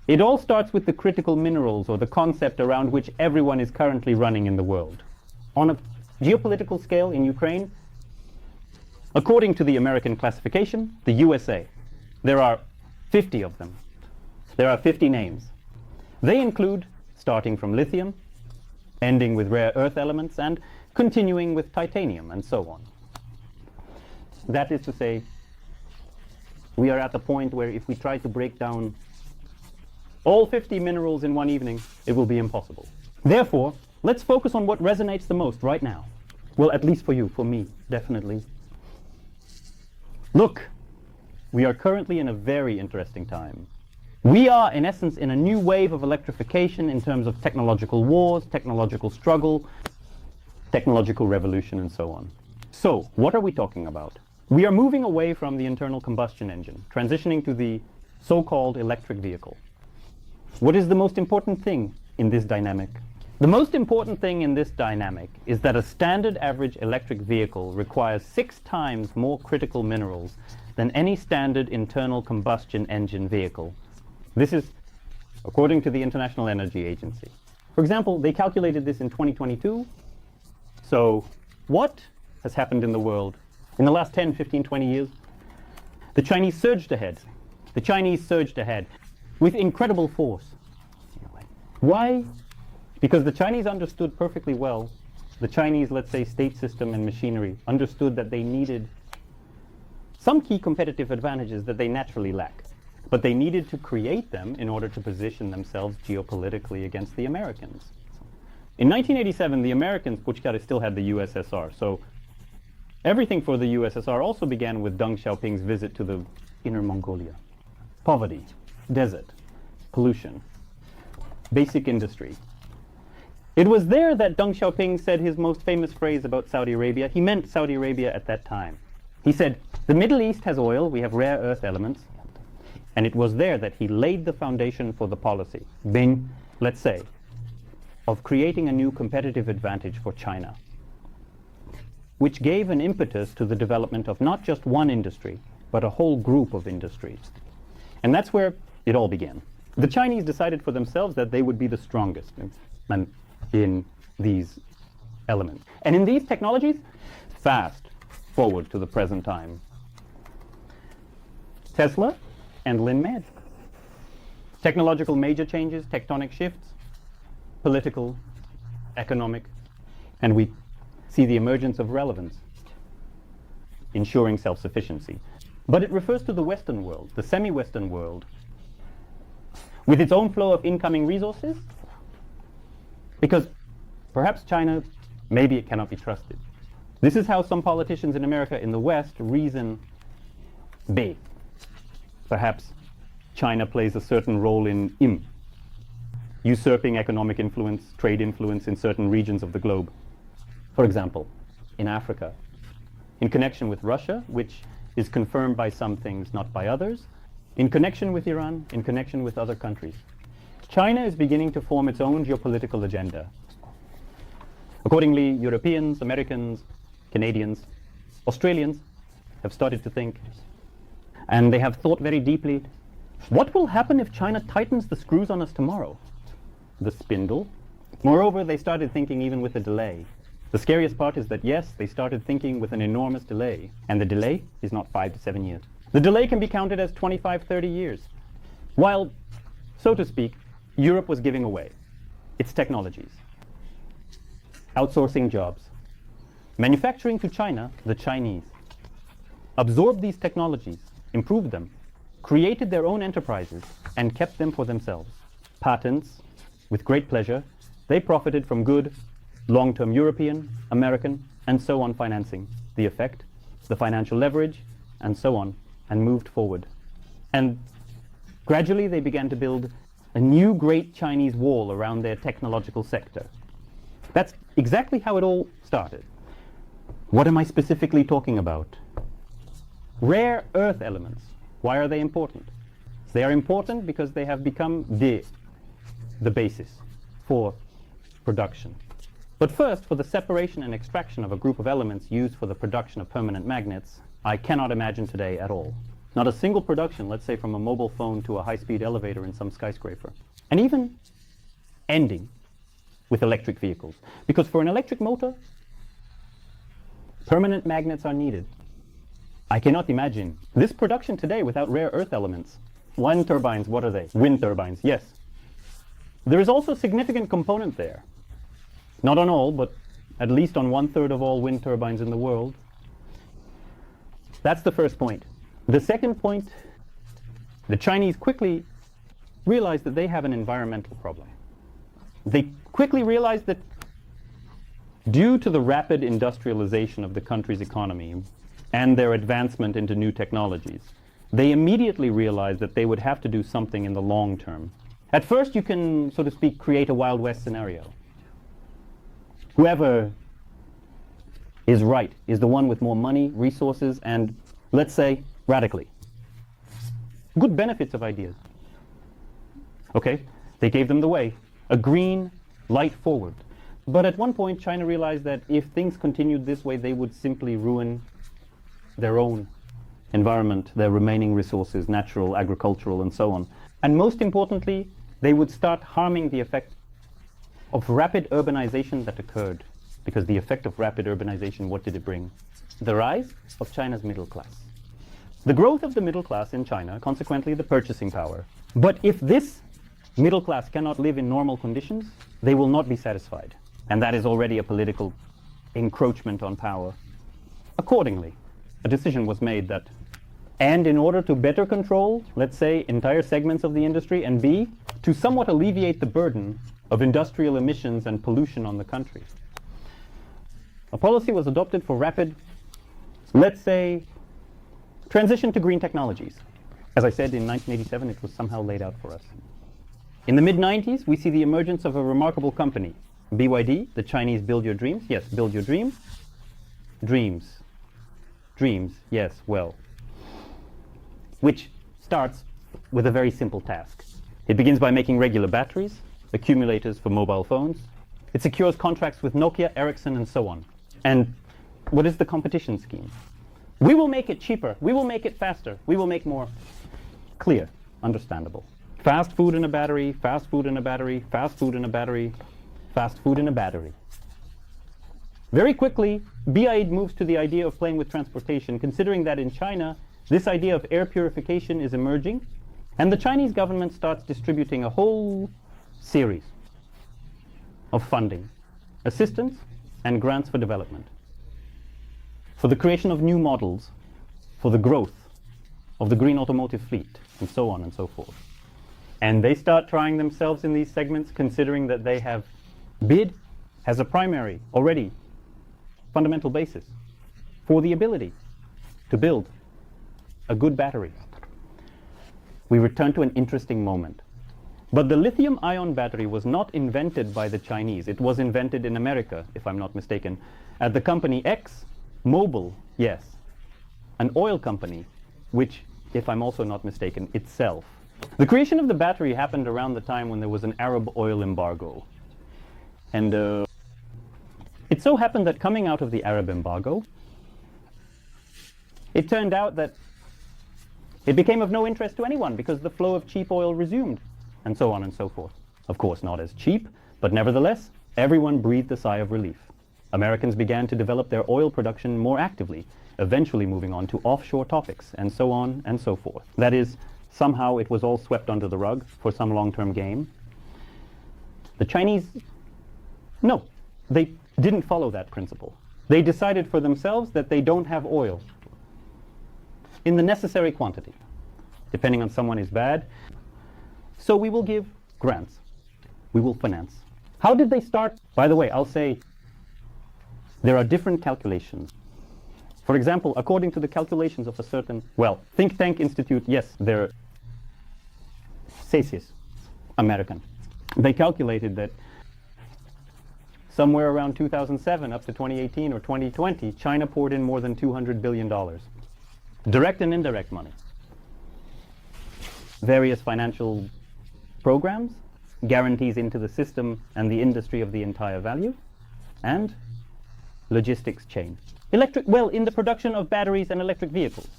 It all starts with the critical minerals, or the concept around which everyone is currently running in the world. On a geopolitical scale in Ukraine, according to the American classification, the USA, there are 50 of them. There are 50 names. They include, starting from lithium, ending with rare earth elements, and continuing with titanium, and so on. That is to say, we are at the point where if we try to break down all 50 minerals in one evening, it will be impossible. Therefore, let's focus on what resonates the most right now. Well, at least for you, for me, definitely. Look, we are currently in a very interesting time. We are, in essence, in a new wave of electrification in terms of technological wars, technological struggle, technological revolution, and so on. So, what are we talking about? We are moving away from the internal combustion engine, transitioning to the so-called electric vehicle. What is the most important thing in this dynamic? The most important thing in this dynamic is that a standard average electric vehicle requires 6 times more critical minerals than any standard internal combustion engine vehicle. This is according to the International Energy Agency. For example, they calculated this in 2022. So what has happened in the world in the last 10, 15, 20 years? The Chinese surged ahead. The Chinese surged ahead with incredible force. Why? Because the Chinese understood perfectly well, the Chinese, let's say, state system and machinery understood that they needed some key competitive advantages that they naturally lack. But they needed to create them in order to position themselves geopolitically against the Americans. In 1987, the Americans, Puchkari, still had the USSR. So everything for the USSR also began with Deng Xiaoping's visit to the Inner Mongolia. Poverty, desert, pollution, basic industry. It was there that Deng Xiaoping said his most famous phrase about Saudi Arabia. He meant Saudi Arabia at that time. He said, the Middle East has oil, we have rare earth elements. And it was there that he laid the foundation for the policy, being, let's say, of creating a new competitive advantage for China, which gave an impetus to the development of not just one industry, but a whole group of industries. And that's where it all began. The Chinese decided for themselves that they would be the strongest in these elements. And in these technologies, fast forward to the present time. Tesla and Lin Med. Technological major changes, tectonic shifts, political, economic, and we see the emergence of relevance, ensuring self-sufficiency. But it refers to the Western world, the semi-Western world, with its own flow of incoming resources, because perhaps China, maybe it cannot be trusted. This is how some politicians in America, in the West, reason. B. Perhaps China plays a certain role in usurping economic influence, trade influence in certain regions of the globe. For example, in Africa, in connection with Russia, which is confirmed by some things, not by others, in connection with Iran, in connection with other countries. China is beginning to form its own geopolitical agenda. Accordingly, Europeans, Americans, Canadians, Australians have started to think, and they have thought very deeply, what will happen if China tightens the screws on us tomorrow? The spindle. Moreover, they started thinking even with a delay. The scariest part is that, yes, they started thinking with an enormous delay, and the delay is not 5 to 7 years. The delay can be counted as 25, 30 years. While, so to speak, Europe was giving away its technologies, outsourcing jobs, manufacturing to China, the Chinese absorbed these technologies, improved them, created their own enterprises, and kept them for themselves. Patents, with great pleasure, they profited from good, long-term European, American, and so on financing, the effect, the financial leverage, and so on, and moved forward. And gradually they began to build a new great Chinese wall around their technological sector. That's exactly how it all started. What am I specifically talking about? Rare earth elements. Why are they important? They are important because they have become the basis for production. But first, for the separation and extraction of a group of elements used for the production of permanent magnets, I cannot imagine today at all. Not a single production, let's say from a mobile phone to a high-speed elevator in some skyscraper. And even ending with electric vehicles. Because for an electric motor, permanent magnets are needed. I cannot imagine this production today without rare earth elements. Wind turbines, what are they? Wind turbines, yes. There is also a significant component there. Not on all, but at least on 1/3 of all wind turbines in the world. That's the first point. The second point, the Chinese quickly realized that they have an environmental problem. They quickly realized that due to the rapid industrialization of the country's economy and their advancement into new technologies, they immediately realized that they would have to do something in the long term. At first, you can, so to speak, create a Wild West scenario. Whoever is right is the one with more money, resources, and, let's say, radically good benefits of ideas. Okay, they gave them the way, a green light forward. But at one point, China realized that if things continued this way, they would simply ruin their own environment, their remaining resources, natural, agricultural, and so on. And most importantly, they would start harming the effect of rapid urbanization that occurred. Because the effect of rapid urbanization, what did it bring? The rise of China's middle class. The growth of the middle class in China, consequently the purchasing power. But if this middle class cannot live in normal conditions, they will not be satisfied. And that is already a political encroachment on power. Accordingly, a decision was made that, and in order to better control, let's say, entire segments of the industry, and B, to somewhat alleviate the burden of industrial emissions and pollution on the country, a policy was adopted for rapid, let's say, transition to green technologies. As I said, in 1987, it was somehow laid out for us. In the mid-90s, we see the emergence of a remarkable company, BYD, the Chinese Build Your Dreams. Yes, build your dream. Dreams. Dreams, yes, well. Which starts with a very simple task. It begins by making regular batteries, accumulators for mobile phones. It secures contracts with Nokia, Ericsson, and so on. And what is the competition scheme? We will make it cheaper. We will make it faster. We will make more clear, understandable. Fast food in a battery, fast food in a battery, fast food in a battery, fast food in a battery. Very quickly, BYD moves to the idea of playing with transportation, considering that in China, this idea of air purification is emerging, and the Chinese government starts distributing a whole series of funding, assistance, and grants for development, for the creation of new models, for the growth of the green automotive fleet, and so on and so forth. And they start trying themselves in these segments, considering that they have bid as a primary, already, fundamental basis for the ability to build a good battery. We return to an interesting moment. But the lithium-ion battery was not invented by the Chinese. It was invented in America, if I'm not mistaken, at the company X Mobil, yes, an oil company, which, if I'm also not mistaken, itself. The creation of the battery happened around the time when there was an Arab oil embargo. And it so happened that coming out of the Arab embargo, it turned out that it became of no interest to anyone because the flow of cheap oil resumed, and so on and so forth. Of course, not as cheap, but nevertheless, everyone breathed a sigh of relief. Americans began to develop their oil production more actively, eventually moving on to offshore topics, and so on and so forth. That is, somehow it was all swept under the rug for some long-term game. The Chinese, no, they didn't follow that principle. They decided for themselves that they don't have oil in the necessary quantity. Depending on someone is bad. So we will give grants. We will finance. How did they start? By the way, I'll say there are different calculations. For example, according to the calculations of a certain, well, think tank institute, yes, they're CESIS, American. They calculated that somewhere around 2007 up to 2018 or 2020, China poured in more than $200 billion. Direct and indirect money. Various financial programs, guarantees into the system and the industry of the entire value, and logistics chain. Well, in the production of batteries and electric vehicles.